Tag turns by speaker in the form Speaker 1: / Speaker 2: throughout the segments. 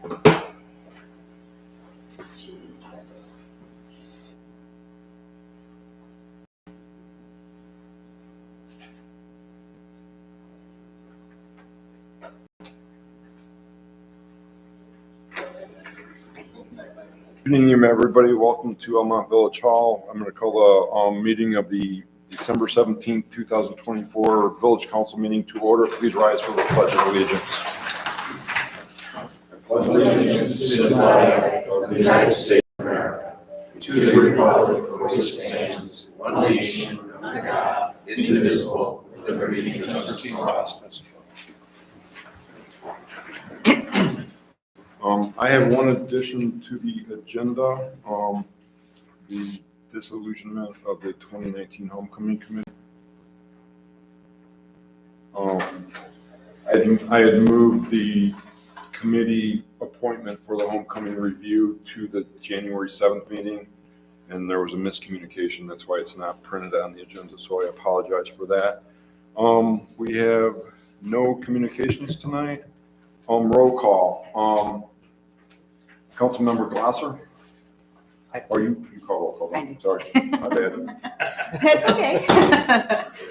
Speaker 1: Good evening, everybody. Welcome to Elmont Village Hall. I'm going to call the meeting of the December 17th, 2024 Village Council meeting to order. Please rise for the Pledge of Allegiance. I pledge allegiance to the flag of the United States of America, to the republic for which it stands, one nation, under God, indivisible, with liberty and justice. I have one addition to the agenda, the disillusionment of the 2019 Homecoming Committee. I had moved the committee appointment for the Homecoming Review to the January 7th meeting, and there was a miscommunication. That's why it's not printed on the agenda, so I apologize for that. We have no communications tonight. Roll call. Councilmember Glasser? Or you call roll call. I'm sorry. My bad.
Speaker 2: That's okay.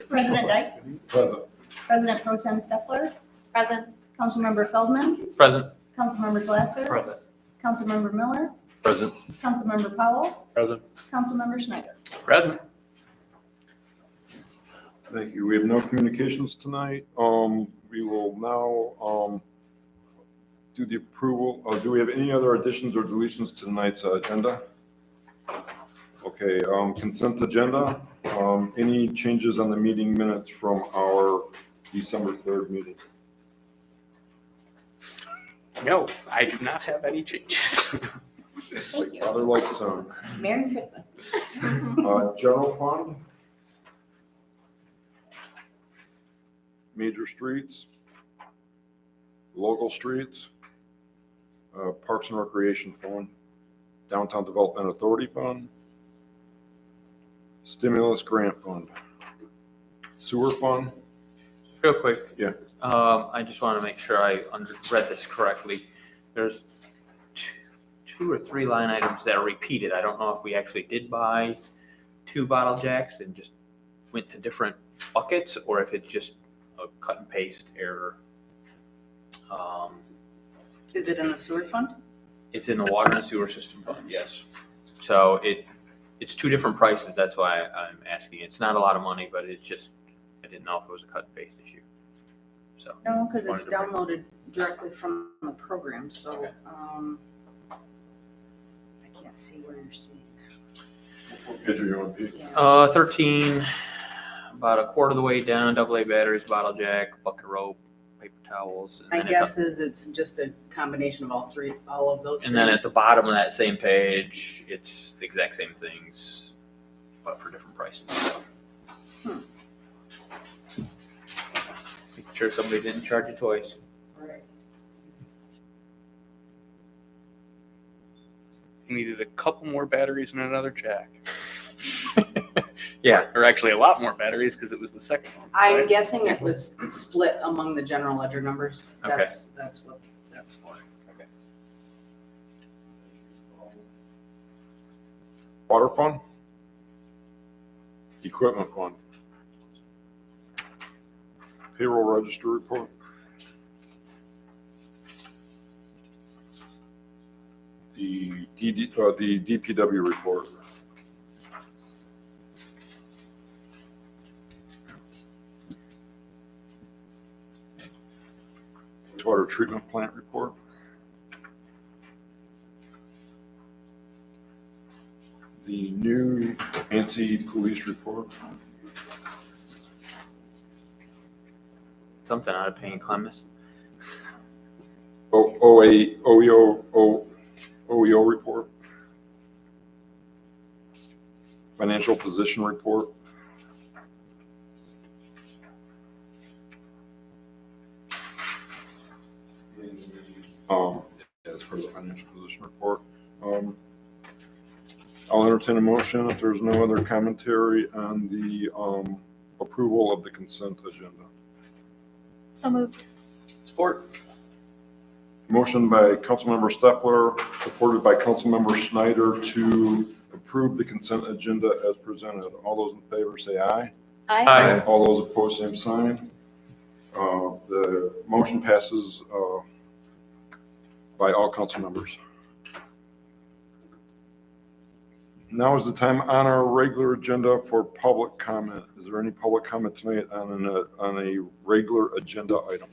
Speaker 2: President Dyke?
Speaker 1: Present.
Speaker 2: President Pro Tem Steffler? Present. Councilmember Feldman?
Speaker 3: Present.
Speaker 2: Councilmember Glasser?
Speaker 3: Present.
Speaker 2: Councilmember Miller?
Speaker 3: Present.
Speaker 2: Councilmember Powell?
Speaker 3: Present.
Speaker 2: Councilmember Schneider?
Speaker 3: Present.
Speaker 1: Thank you. We have no communications tonight. We will now do the approval. Do we have any other additions or deletions to tonight's agenda? Okay, consent agenda. Any changes on the meeting minutes from our December 3rd meeting?
Speaker 3: No, I do not have any changes.
Speaker 2: Thank you.
Speaker 1: Father like son.
Speaker 2: Merry Christmas.
Speaker 1: General fund. Major streets. Local streets. Parks and Recreation Fund. Downtown Development Authority Fund. Stimulus Grant Fund. Sewer Fund.
Speaker 3: Real quick.
Speaker 1: Yeah.
Speaker 3: I just want to make sure I read this correctly. There's two or three line items that are repeated. I don't know if we actually did buy 2 bottle jacks and just went to different buckets, or if it's just a cut and paste error.
Speaker 4: Is it in the sewer fund?
Speaker 3: It's in the water and sewer system fund, yes. So it's 2 different prices. That's why I'm asking. It's not a lot of money, but it's just, I didn't know if it was a cut and paste issue. So
Speaker 4: No, because it's
Speaker 3: Wanted to
Speaker 4: downloaded directly from the program, so
Speaker 3: Okay.
Speaker 4: I can't see where you're seeing that.
Speaker 1: What page are you on, Pete?
Speaker 3: 13, about a quarter of the way down, AA batteries, bottle jack, bucket rope, paper towels.
Speaker 4: My
Speaker 3: And
Speaker 4: guess is it's just a combination of all of those
Speaker 3: and
Speaker 4: things.
Speaker 3: then at the bottom of that same page, it's the exact same things, but for different prices. Making sure somebody didn't charge you twice.
Speaker 5: You needed a couple more batteries and another jack.
Speaker 3: Yeah.
Speaker 5: Or actually a lot more batteries because it was the second one.
Speaker 4: I'm
Speaker 5: right?
Speaker 4: guessing it was split among the general ledger numbers.
Speaker 3: Okay.
Speaker 4: That's what that's for.
Speaker 1: Water Fund. Equipment Fund. Payroll Register Report. The DPW report. Water treatment plant report. The new ANSI police report.
Speaker 3: Something out of paying Clemens.
Speaker 1: OEO report. Financial position report. As for the financial position report. I'll entertain a motion if there's no other commentary on the approval of the consent agenda.
Speaker 2: So moved.
Speaker 5: Support.
Speaker 1: Motion by Councilmember Steffler, supported by Councilmember Schneider to approve the consent agenda as presented. All those in favor say aye.
Speaker 3: Aye.
Speaker 1: All those opposed, same sign. The motion passes by all council members. Now is the time on our regular agenda for public comment. Is there any public comment tonight on a regular agenda item?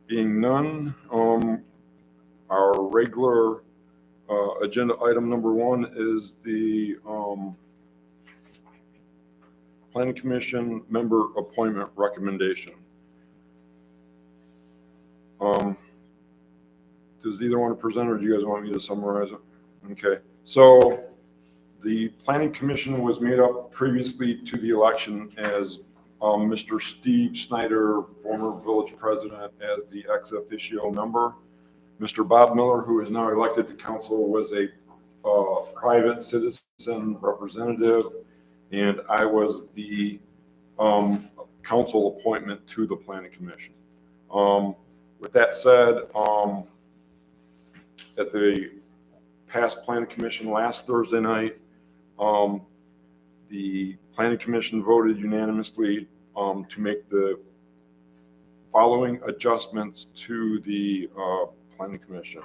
Speaker 1: Being none, our regular agenda item number 1 is the Planning Commission member appointment recommendation. Does either want to present, or do you guys want me to summarize it? Okay, so the Planning Commission was made up previously to the election as Mr. Steve Schneider, former village president, as the ex officio member. Mr. Bob Miller, who is now elected to council, was a private citizen representative, and I was the council appointment to the Planning Commission. With that said, at the past Planning Commission last Thursday night, the Planning Commission voted unanimously to make the following adjustments to the Planning Commission.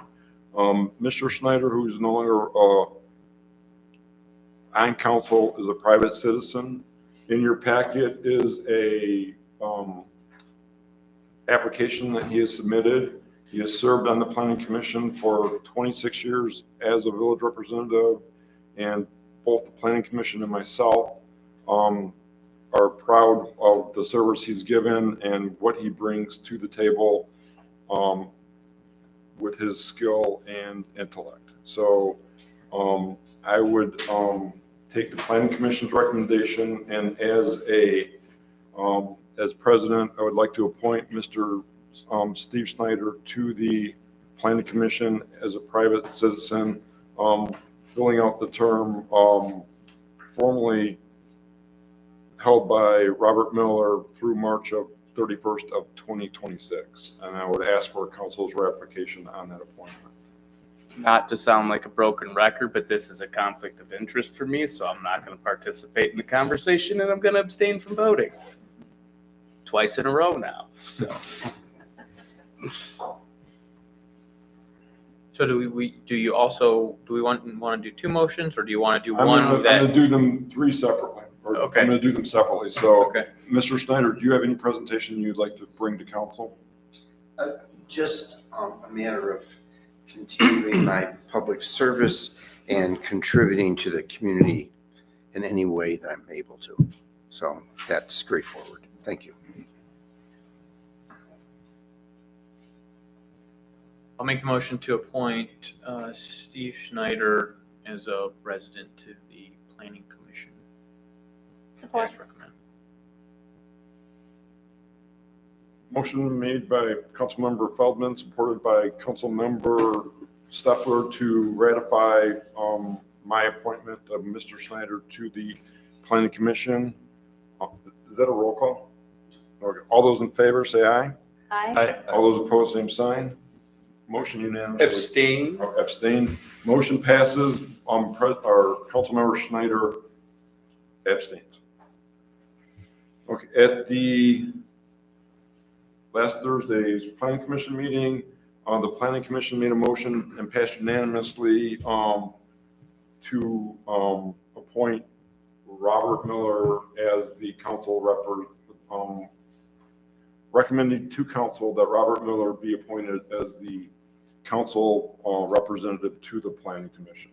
Speaker 1: Mr. Schneider, who is no longer on council, is a private citizen. In your packet is a application that he has submitted. He has served on the Planning Commission for 26 years as a village representative, and both the Planning Commission and myself are proud of the service he's given and what he brings to the table with his skill and intellect. So I would take the Planning Commission's recommendation, and as president, I would like to appoint Mr. Steve Schneider to the Planning Commission as a private citizen, filling out the term formerly held by Robert Miller through March of 31st of 2026. And I would ask for council's ratification on that appointment.
Speaker 5: Not to sound like a broken record, but this is a conflict of interest for me, so I'm not going to participate in the conversation, and I'm going to abstain from voting. Twice in a row now, so.
Speaker 3: So do we want to do 2 motions, or do you want to do
Speaker 1: I'm
Speaker 3: one
Speaker 1: gonna
Speaker 3: that?
Speaker 1: do them 3 separately. Or
Speaker 3: Okay.
Speaker 1: I'm gonna do them separately. So,
Speaker 3: Okay.
Speaker 1: Mr. Schneider, do you have any presentation you'd like to bring to council?
Speaker 6: Just a matter of continuing my public service and contributing to the community in any way that I'm able to. So that's straightforward. Thank you.
Speaker 3: I'll make the motion to appoint Steve Schneider as a resident to the Planning Commission.
Speaker 2: Support.
Speaker 3: As recommended.
Speaker 1: Motion made by Councilmember Feldman, supported by Councilmember Steffler to ratify my appointment of Mr. Schneider to the Planning Commission. Is that a roll call? Okay. All those in favor say aye.
Speaker 2: Aye.
Speaker 1: All those opposed, same sign. Motion unanimously.
Speaker 5: Abstain.
Speaker 1: Abstain. Motion passes. Our Councilmember Schneider abstains. Okay, at the last Thursday's Planning Commission meeting, the Planning Commission made a motion and passed unanimously to appoint Robert Miller as the council recommending to council that Robert Miller be appointed as the council representative to the Planning Commission.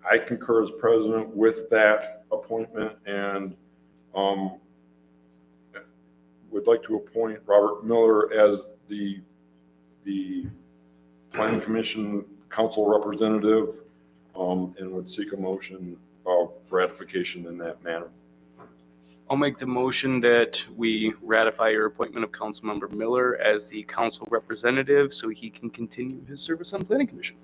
Speaker 1: I concur as president with that appointment, and would like to appoint Robert Miller as the Planning Commission council representative, and would seek a motion of ratification in that manner.
Speaker 5: I'll make the motion that we ratify your appointment of Councilmember Miller as the council representative so he can continue his service on the Planning Commission.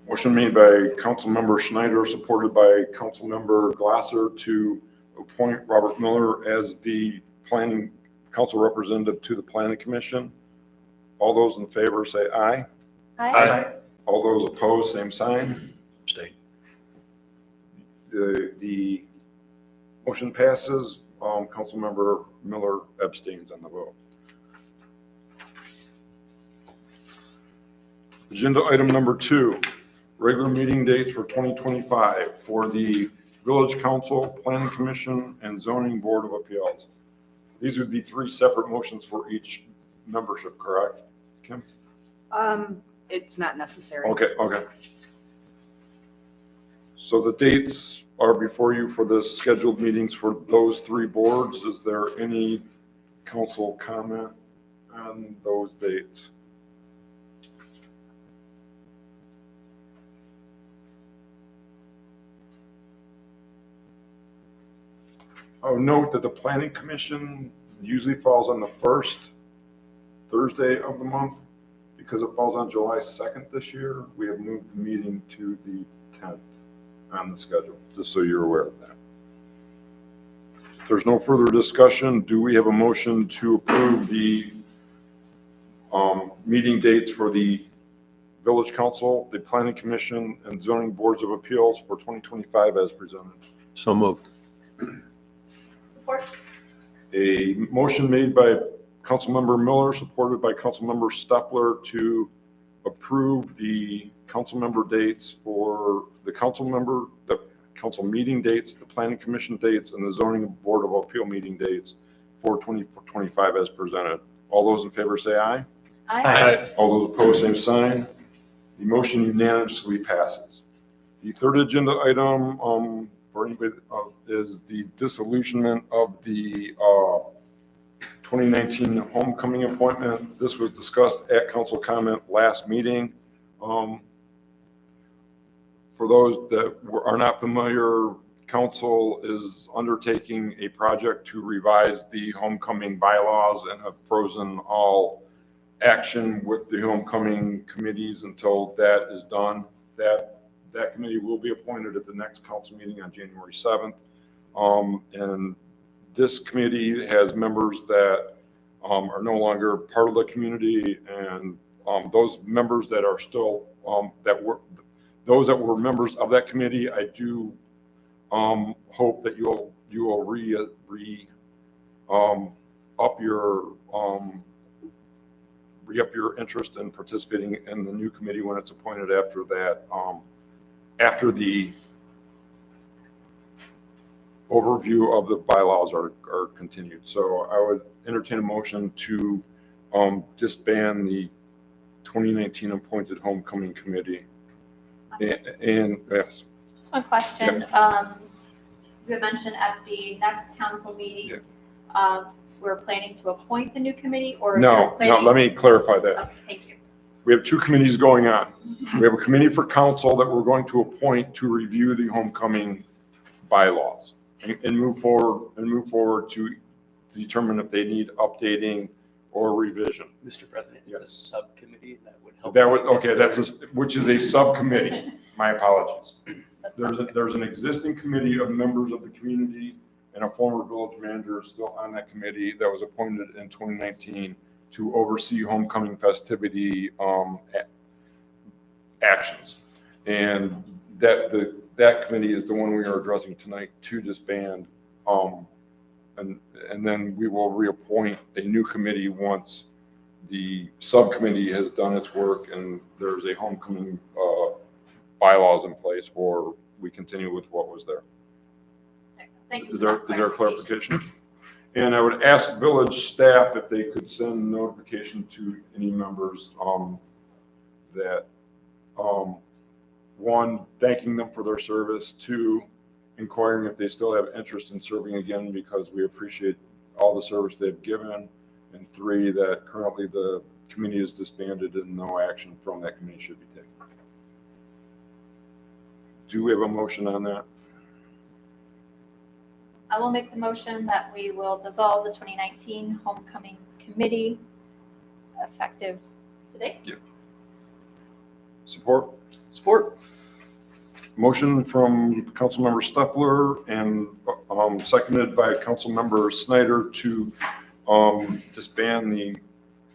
Speaker 1: Motion made by Councilmember Schneider, supported by Councilmember Glasser, to appoint Robert Miller as the planning council representative to the planning commission. All those in favor say aye.
Speaker 2: Aye.
Speaker 1: All those opposed, same sign.
Speaker 6: Abstain.
Speaker 1: The motion passes. Councilmember Miller abstains on the vote. Agenda item number 2, regular meeting dates for 2025 for the Village Council, Planning Commission, and Zoning Board of Appeals. These would be 3 separate motions for each membership, correct, Kim?
Speaker 4: It's not necessary.
Speaker 1: Okay. So the dates are before you for the scheduled meetings for those 3 boards. Is there any council comment on those dates? Oh, note that the planning commission usually falls on the first Thursday of the month. Because it falls on July 2nd this year, we have moved the meeting to the 10th on the schedule, just so you're aware of that. If there's no further discussion, do we have a motion to approve the meeting dates for the Village Council, the Planning Commission, and Zoning Boards of Appeals for 2025 as presented?
Speaker 6: So moved.
Speaker 2: Support.
Speaker 1: A motion made by Councilmember Miller, supported by Councilmember Stepler, to approve the council member dates for the council meeting dates, the planning commission dates, and the zoning board of appeal meeting dates for 2025 as presented. All those in favor say aye.
Speaker 2: Aye.
Speaker 1: All those opposed, same sign. The motion unanimously passes. The third agenda item for anybody is the disillusionment of the 2019 homecoming appointment. This was discussed at council comment last meeting. For those that are not familiar, council is undertaking a project to revise the homecoming bylaws and have frozen all action with the homecoming committees until that is done. That committee will be appointed at the next council meeting on January 7th. And this committee has members that are no longer part of the community, and those members that are still those that were members of that committee, I do hope that you will re-up your interest in participating in the new committee when it's appointed after that. After the overview of the bylaws are continued. So I would entertain a motion to disband the 2019 appointed homecoming committee. And yes,
Speaker 2: Just one question. You had mentioned at the next council meeting, we're planning to appoint the new committee or?
Speaker 1: no, let me clarify that.
Speaker 2: Okay, thank you.
Speaker 1: We have 2 committees going on. We have a committee for council that we're going to appoint to review the homecoming bylaws and move forward to determine if they need updating or revision.
Speaker 5: Mr. President,
Speaker 1: Yes.
Speaker 5: it's a subcommittee that would help.
Speaker 1: Which is a subcommittee. My apologies.
Speaker 2: That's
Speaker 1: There's an existing committee of members of the community, and a former village manager is still on that committee that was appointed in 2019 to oversee homecoming festivity actions. And that committee is the one we are addressing tonight to disband. And then we will reappoint a new committee once the subcommittee has done its work and there's a homecoming bylaws in place, or we continue with what was there.
Speaker 2: Thank you.
Speaker 1: Is
Speaker 2: for
Speaker 1: there
Speaker 2: that
Speaker 1: a clarification? And I would ask village staff if they could send notification to any members that, 1, thanking them for their service, 2, inquiring if they still have interest in serving again because we appreciate all the service they've given, and 3, that currently the committee is disbanded and no action from that committee should be taken. Do we have a motion on that?
Speaker 2: I will make the motion that we will dissolve the 2019 homecoming committee effective today.
Speaker 1: Support?
Speaker 5: Support.
Speaker 1: Motion from Councilmember Stepler and seconded by Councilmember Snyder to disband the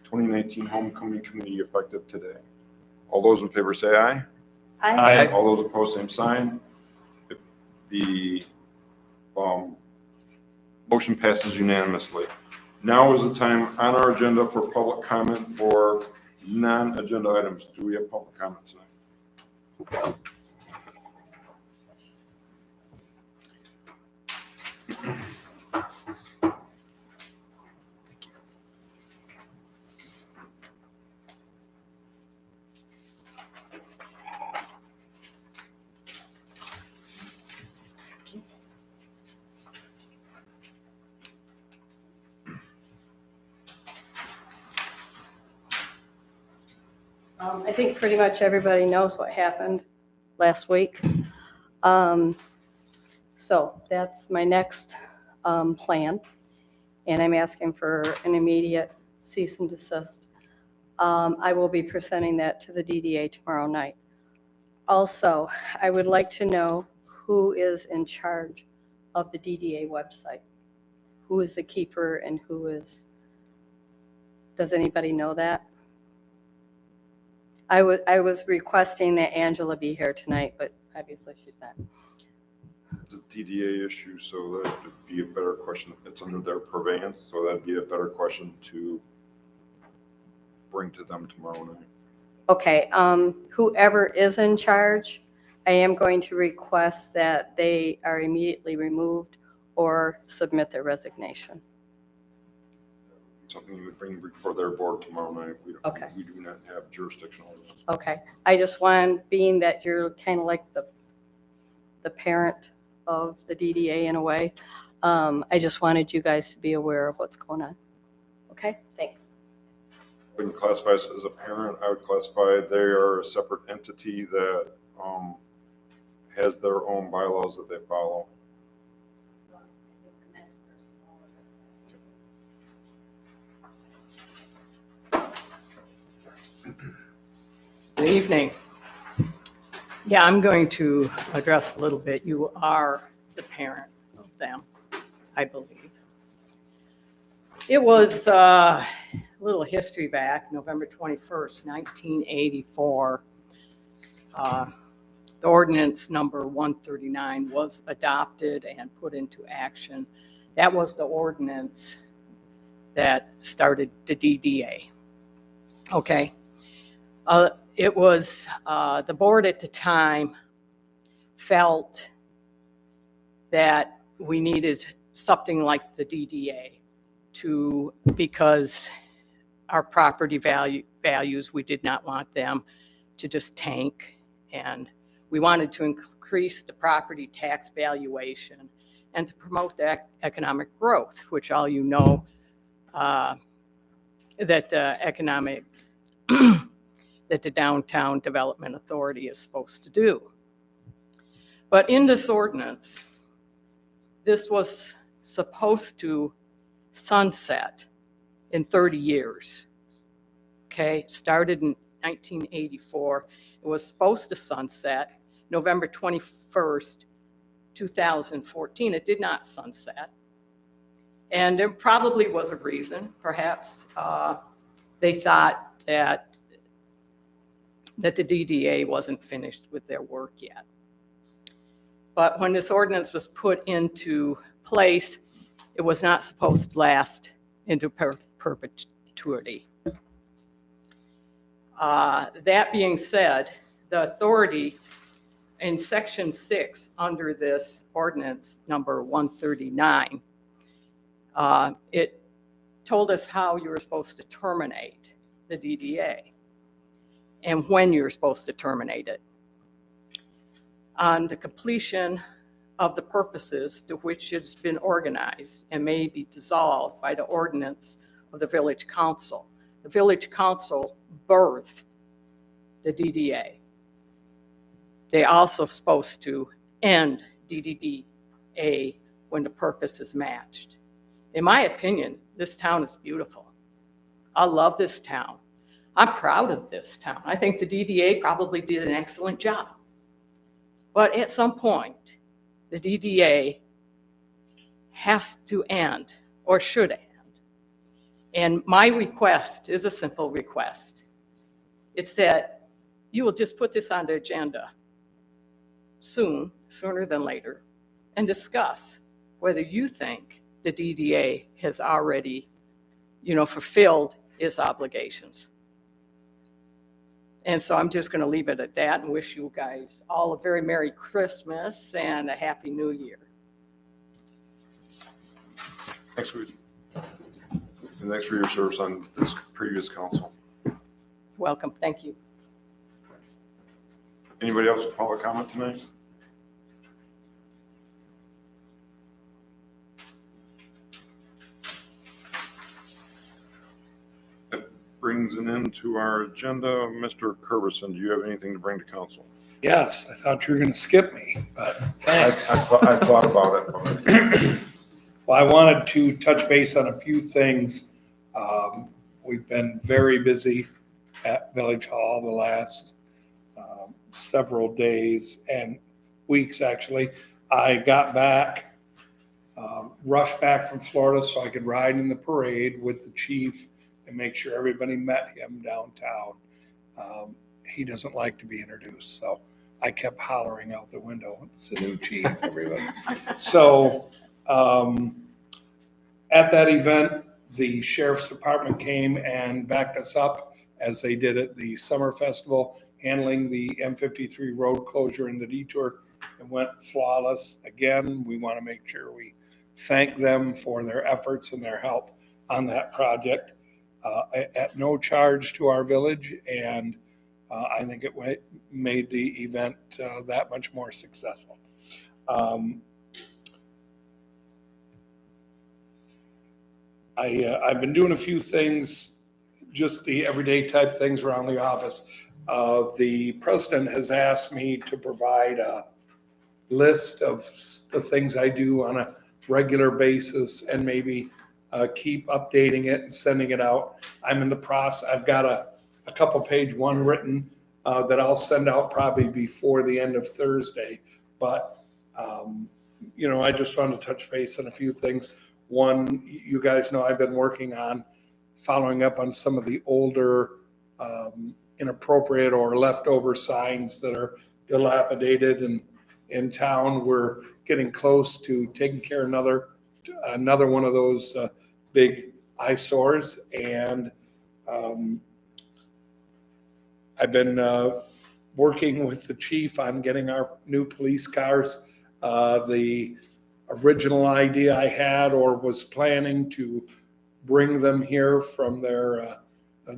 Speaker 1: 2019 Homecoming Committee effective today. All those in favor say aye.
Speaker 3: Aye.
Speaker 1: All those opposed, same sign. The motion passes unanimously. Now is the time on our agenda for public comment for non-agenda items. Do we have public comments tonight?
Speaker 7: I think pretty much everybody knows what happened last week. So that's my next plan, and I'm asking for an immediate cease and desist. I will be presenting that to the DDA tomorrow night. Also, I would like to know who is in charge of the DDA website. Who is the keeper and who is, does anybody know that? I was requesting that Angela be here tonight, but obviously she's not.
Speaker 1: It's a DDA issue, so that would be a better question. It's under their purveyance, so that'd be a better question to bring to them tomorrow night.
Speaker 7: Okay, whoever is in charge, I am going to request that they are immediately removed or submit their resignation.
Speaker 1: Something you would bring before their board tomorrow night.
Speaker 7: Okay.
Speaker 1: We do not have jurisdiction over this.
Speaker 7: Okay, I just want, being that you're kind of like the parent of the DDA in a way, I just wanted you guys to be aware of what's going on. Okay, thanks.
Speaker 1: Wouldn't classify us as a parent. I would classify they are a separate entity that has their own bylaws that they follow.
Speaker 8: Good evening. Yeah, I'm going to address a little bit. You are the parent of them, I believe. It was a little history back, November 21st, 1984. The ordinance number 139 was adopted and put into action. That was the ordinance that started the DDA. Okay. It was, the board at the time felt that we needed something like the DDA because our property values, we did not want them to just tank. And we wanted to increase the property tax valuation and to promote economic growth, which all you know that economic that the Downtown Development Authority is supposed to do. But in this ordinance, this was supposed to sunset in 30 years. Okay, started in 1984. It was supposed to sunset November 21st, 2014. It did not sunset. And there probably was a reason. Perhaps they thought that the DDA wasn't finished with their work yet. But when this ordinance was put into place, it was not supposed to last into perpetuity. That being said, the authority in Section 6 under this ordinance number 139, it told us how you were supposed to terminate the DDA and when you're supposed to terminate it. On the completion of the purposes to which it's been organized and may be dissolved by the ordinance of the village council. The village council birthed the DDA. They're also supposed to end DDA when the purpose is matched. In my opinion, this town is beautiful. I love this town. I'm proud of this town. I think the DDA probably did an excellent job. But at some point, the DDA has to end, or should end. And my request is a simple request. It's that you will just put this on the agenda soon, sooner than later, and discuss whether you think the DDA has already, fulfilled its obligations. And so I'm just going to leave it at that and wish you guys all a very Merry Christmas and a Happy New Year.
Speaker 1: Thanks, Ruth. And thanks for your service on this previous council.
Speaker 8: Welcome. Thank you.
Speaker 1: Anybody else with public comment tonight? That brings an end to our agenda. Mr. Curvison, do you have anything to bring to council?
Speaker 9: Yes, I thought you were going to skip me, but
Speaker 1: I
Speaker 9: thanks.
Speaker 1: thought about it.
Speaker 9: Well, I wanted to touch base on a few things. We've been very busy at Village Hall the last several days and weeks, actually. I got back, rushed back from Florida so I could ride in the parade with the chief and make sure everybody met him downtown. He doesn't like to be introduced, so I kept hollering out the window, "It's the new chief, everybody." So at that event, the sheriff's department came and backed us up as they did at the summer festival, handling the M53 road closure and the detour. It went flawless. Again, we want to make sure we thank them for their efforts and their help on that project at no charge to our village. And I think it made the event that much more successful. I've been doing a few things, just the everyday type things around the office. The president has asked me to provide a list of the things I do on a regular basis and maybe keep updating it and sending it out. I'm in the process. I've got a couple page one written that I'll send out probably before the end of Thursday. But, I just wanted to touch base on a few things. One, you guys know I've been working on following up on some of the older inappropriate or leftover signs that are dilapidated and in town. We're getting close to taking care of another one of those big eyesores. And I've been working with the chief on getting our new police cars. The original idea I had or was planning to bring them here from the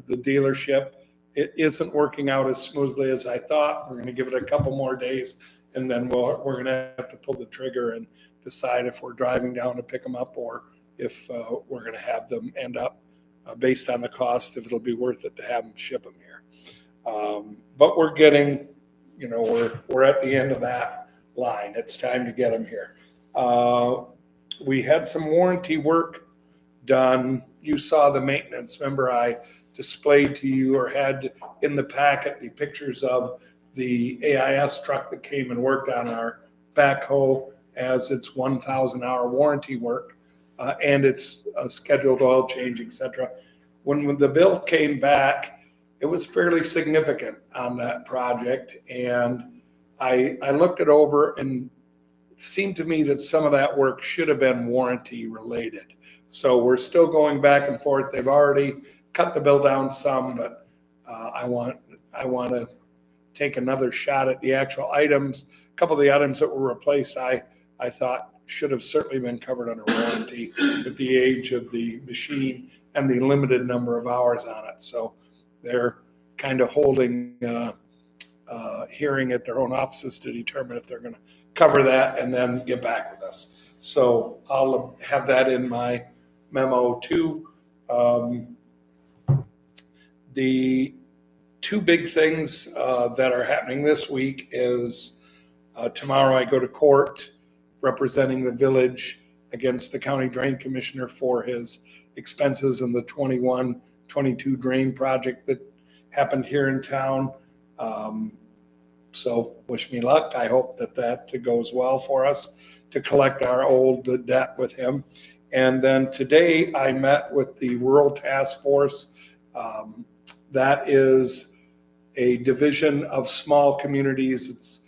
Speaker 9: dealership, it isn't working out as smoothly as I thought. We're going to give it a couple more days, and then we're going to have to pull the trigger and decide if we're driving down to pick them up or if we're going to have them end up based on the cost, if it'll be worth it to have them ship them here. But we're getting, we're at the end of that line. It's time to get them here. We had some warranty work done. You saw the maintenance. Remember, I displayed to you or had in the packet the pictures of the AIS truck that came and worked on our backhoe as its 1,000-hour warranty work and its scheduled oil change, etc. When the bill came back, it was fairly significant on that project, and I looked it over, and it seemed to me that some of that work should have been warranty related. So we're still going back and forth. They've already cut the bill down some, but I want to take another shot at the actual items. A couple of the items that were replaced, I thought should have certainly been covered under warranty with the age of the machine and the limited number of hours on it. So they're kind of holding hearing at their own offices to determine if they're going to cover that and then get back with us. So I'll have that in my memo too. The two big things that are happening this week is tomorrow I go to court representing the village against the county drain commissioner for his expenses in the 21-22 drain project that happened here in town. So wish me luck. I hope that that goes well for us to collect our old debt with him. And then today I met with the Rural Task Force. That is a division of small communities. It's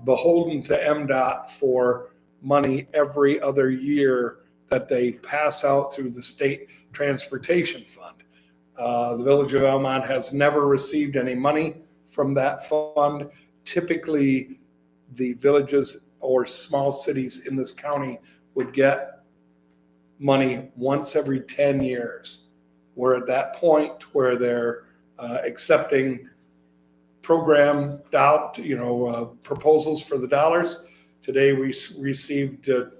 Speaker 9: beholden to MDOT for money every other year that they pass out through the state transportation fund. The Village of Elmont has never received any money from that fund. Typically, the villages or small cities in this county would get money once every 10 years. We're at that point where they're accepting program proposals for the dollars. Today we received a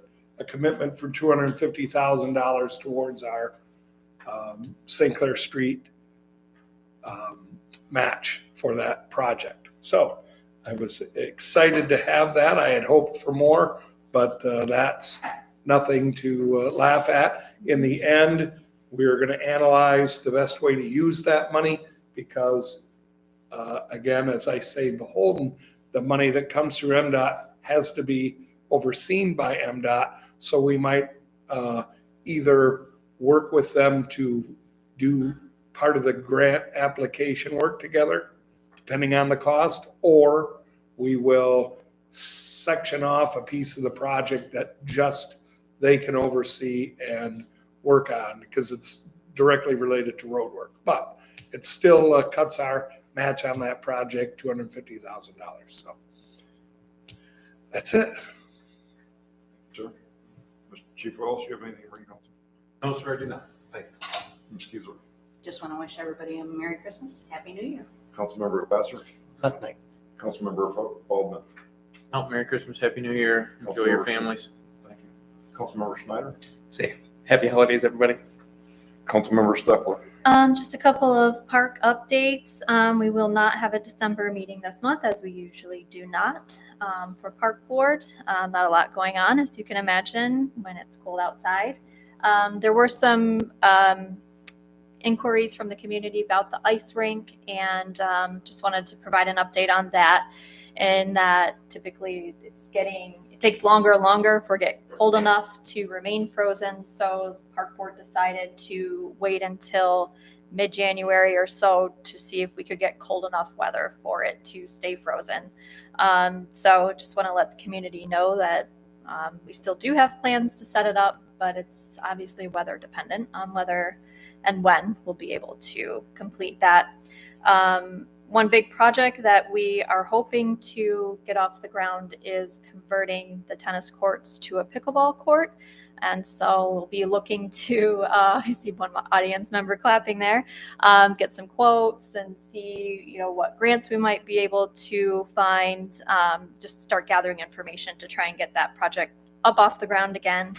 Speaker 9: commitment for $250,000 towards our St. Clair Street match for that project. So I was excited to have that. I had hoped for more, but that's nothing to laugh at. In the end, we're going to analyze the best way to use that money because, again, as I say, beholden, the money that comes through MDOT has to be overseen by MDOT. So we might either work with them to do part of the grant application work together, depending on the cost, or we will section off a piece of the project that just they can oversee and work on because it's directly related to road work. But it still cuts our match on that project, $250,000. So that's it.
Speaker 1: Sure. Mr. Chief Wells, you have anything to bring up?
Speaker 10: No, sir, I do not. Thank you.
Speaker 1: Ms. Keezer,
Speaker 4: Just want to wish everybody a Merry Christmas, Happy New Year.
Speaker 1: Councilmember Vassar,
Speaker 10: Nothing.
Speaker 1: Councilmember Baldwin.
Speaker 3: Oh, Merry Christmas, Happy New Year. Enjoy your families.
Speaker 1: Thank you. Councilmember Schneider,
Speaker 5: Say, happy holidays, everybody.
Speaker 1: Councilmember Steffler.
Speaker 2: Just a couple of park updates. We will not have a December meeting this month, as we usually do not, for Park Board. Not a lot going on, as you can imagine, when it's cold outside. There were some inquiries from the community about the ice rink, and just wanted to provide an update on that. And that typically it takes longer and longer for it get cold enough to remain frozen. So Park Board decided to wait until mid-January or so to see if we could get cold enough weather for it to stay frozen. So just want to let the community know that we still do have plans to set it up, but it's obviously weather dependent on whether and when we'll be able to complete that. One big project that we are hoping to get off the ground is converting the tennis courts to a pickleball court. And so we'll be looking to, I see one audience member clapping there, get some quotes and see, what grants we might be able to find, just start gathering information to try and get that project up off the ground again.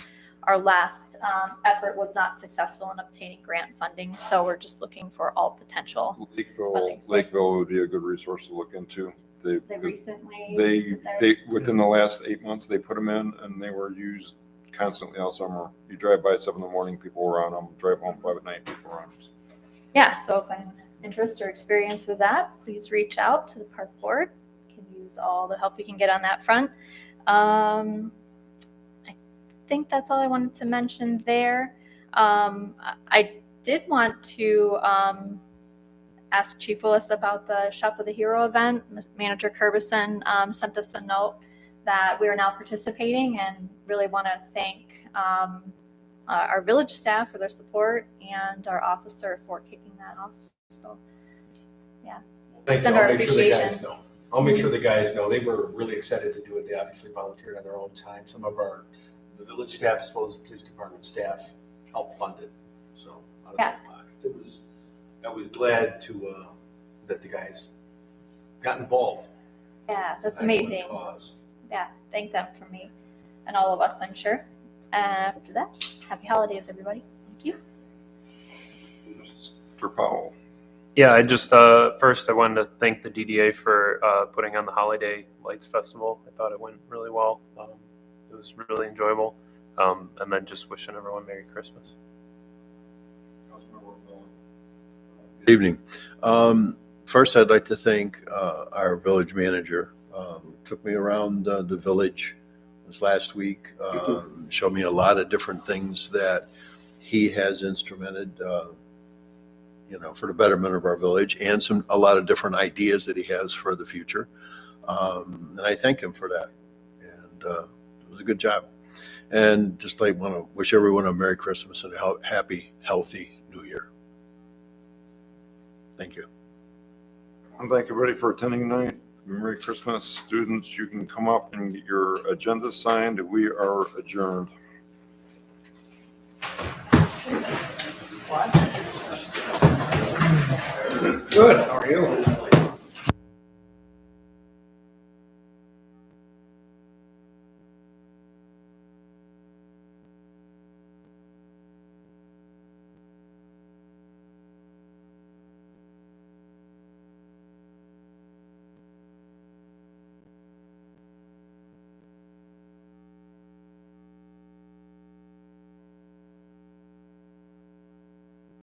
Speaker 2: Our last effort was not successful in obtaining grant funding, so we're just looking for all potential.
Speaker 1: Lakeville would be a good resource to look into.
Speaker 2: They recently.
Speaker 1: They within the last 8 months, they put them in and they were used constantly all summer. You drive by at 7 a.m, people were on them. Drive home 5 at night, people were on them.
Speaker 2: Yeah, so if I have interest or experience with that, please reach out to the Park Board. Can use all the help we can get on that front. I think that's all I wanted to mention there. I did want to ask Chief Willis about the Shop of the Hero event. Manager Curbison sent us a note that we are now participating and really want to thank our village staff for their support and our officer for kicking that off. So, yeah.
Speaker 10: Thank you.
Speaker 2: Extend
Speaker 10: I'll
Speaker 2: our
Speaker 10: make sure the guys
Speaker 2: appreciation.
Speaker 10: know. I'll make sure the guys know. They were really excited to do it. They obviously volunteered on their own time. Some of the village staff, as well as the police department staff, helped fund it. So out of
Speaker 2: Yeah.
Speaker 10: their pockets. I was glad to that the guys got involved.
Speaker 2: Yeah,
Speaker 10: It's
Speaker 2: that's
Speaker 10: an excellent
Speaker 2: amazing.
Speaker 10: cause.
Speaker 2: Yeah, thank them for me and all of us, I'm sure. After that, happy holidays, everybody. Thank you.
Speaker 1: For Powell.
Speaker 11: Yeah, I just first I wanted to thank the DDA for putting on the Holiday Lights Festival. I thought it went really well. It was really enjoyable, and then just wishing everyone Merry Christmas.
Speaker 12: Evening. First, I'd like to thank our village manager. Took me around the village this last week, showed me a lot of different things that he has instrumented, for the betterment of our village, and a lot of different ideas that he has for the future. And I thank him for that. And it was a good job. And just like want to wish everyone a Merry Christmas and a happy, healthy New Year. Thank you.
Speaker 1: And thank everybody for attending tonight. Merry Christmas. Students, you can come up and get your agenda signed. We are adjourned.
Speaker 9: Good, how are you?